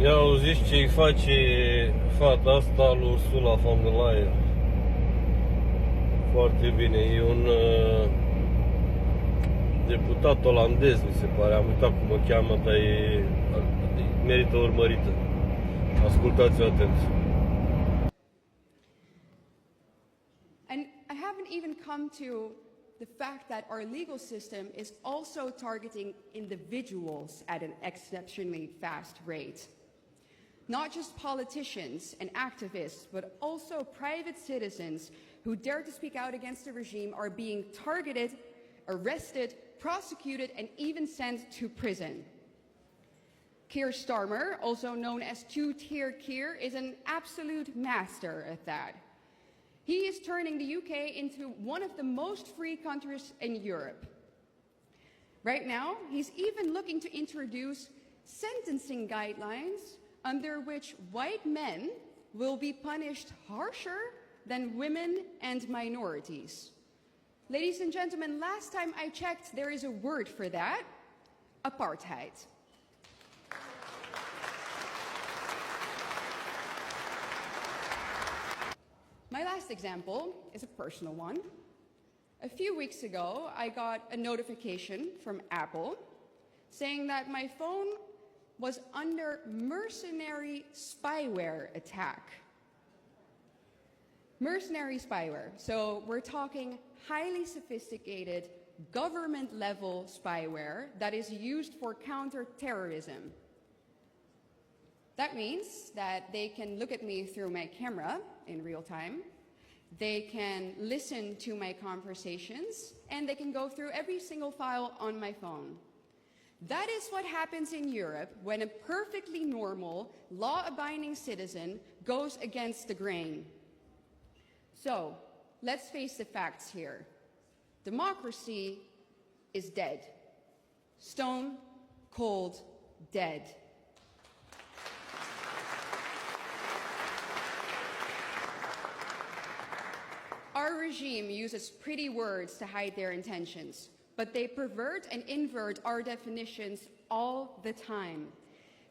Ia auziți ce-i face fata asta lui URSULA von der Liar. Foarte bine, e un deputat olandez, mi se pare, am uitat cum o cheamă, dar merită urmărită. Ascultați-o atent. And I haven't even come to the fact that our legal system is also targeting individuals at an exceptionally fast rate. Not just politicians and activists, but also private citizens who dare to speak out against the regime are being targeted, arrested, prosecuted, and even sent to prison. Keir Starmer, also known as Two-Tier Keir, is an absolute master at that. He is turning the UK into one of the most free countries in Europe. Right now, he's even looking to introduce sentencing guidelines under which white men will be punished harsher than women and minorities. Ladies and gentlemen, last time I checked, there is a word for that: apartheid. My last example is a personal one. A few weeks ago, I got a notification from Apple saying that my phone was under mercenary spyware attack. Mercenary spyware. So we're talking highly sophisticated government-level spyware that is used for counter-terrorism. That means that they can look at me through my camera in real time, they can listen to my conversations, and they can go through every single file on my phone. That is what happens in Europe when a perfectly normal, law-abiding citizen goes against the grain. So, let's face the facts here. Democracy is dead. Stone cold dead. Our regime uses pretty words to hide their intentions, but they pervert and invert our definitions all the time.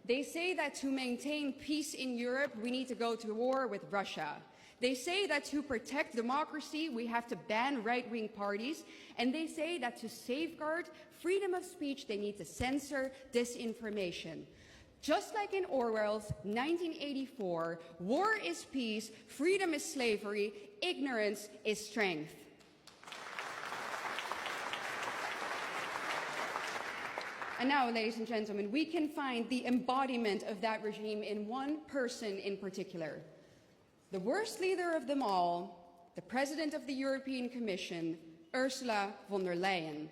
They say that to maintain peace in Europe, we need to go to war with Russia. They say that to protect democracy, we have to ban right-wing parties. And they say that to safeguard freedom of speech, they need to censor disinformation. Just like in Orwell's 1984, war is peace, freedom is slavery, ignorance is strength. And now, ladies and gentlemen, we can find the embodiment of that regime in one person in particular. The worst leader of them all, the President of the European Commission, Ursula von der Leyen.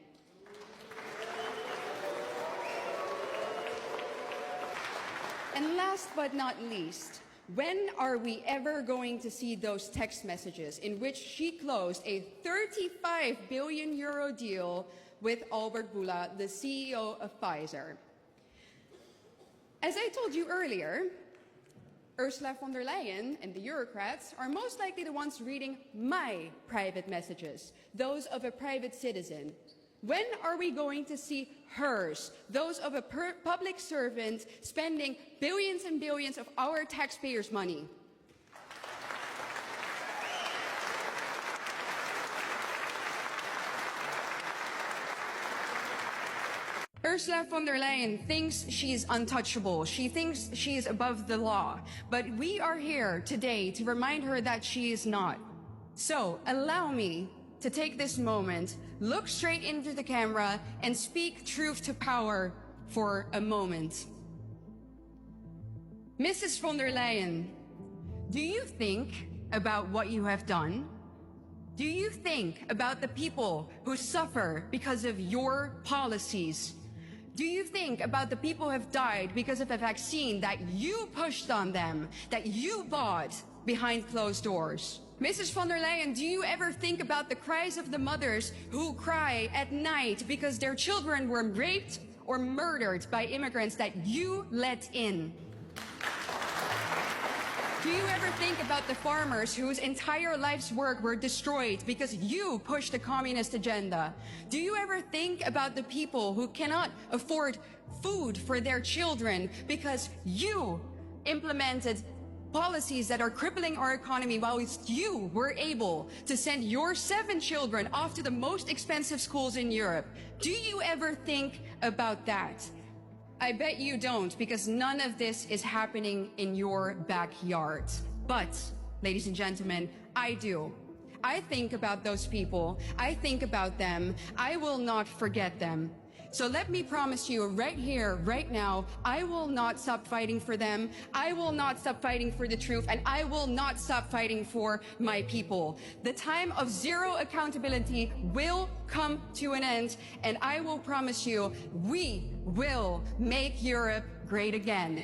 And last but not least, when are we ever going to see those text messages in which she closed a 35 billion euro deal with Albert Bourla, the CEO of Pfizer? As I told you earlier, Ursula von der Leyen and the Eurocrats are most likely the ones reading my private messages, those of a private citizen. When are we going to see hers, those of a public servant spending billions and billions of our taxpayers' money? Ursula von der Leyen thinks she's untouchable. She thinks she is above the law. But we are here today to remind her that she is not. So allow me to take this moment, look straight into the camera, and speak truth to power for a moment. Mrs. von der Leyen, do you think about what you have done? Do you think about the people who suffer because of your policies? Do you think about the people who have died because of a vaccine that you pushed on them, that you bought behind closed doors? Mrs. von der Leyen, do you ever think about the cries of the mothers who cry at night because their children were raped or murdered by immigrants that you let in? Do you ever think about the farmers whose entire life's work were destroyed because you pushed the communist agenda? Do you ever think about the people who cannot afford food for their children because you implemented policies that are crippling our economy while you were able to send your 7 children off to the most expensive schools in Europe? Do you ever think about that? I bet you don't, because none of this is happening in your backyard. But, ladies and gentlemen, I do. I think about those people. I think about them. I will not forget them. So let me promise you right here, right now, I will not stop fighting for them. I will not stop fighting for the truth, and I will not stop fighting for my people. The time of zero accountability will come to an end, and I will promise you, we will make Europe great again.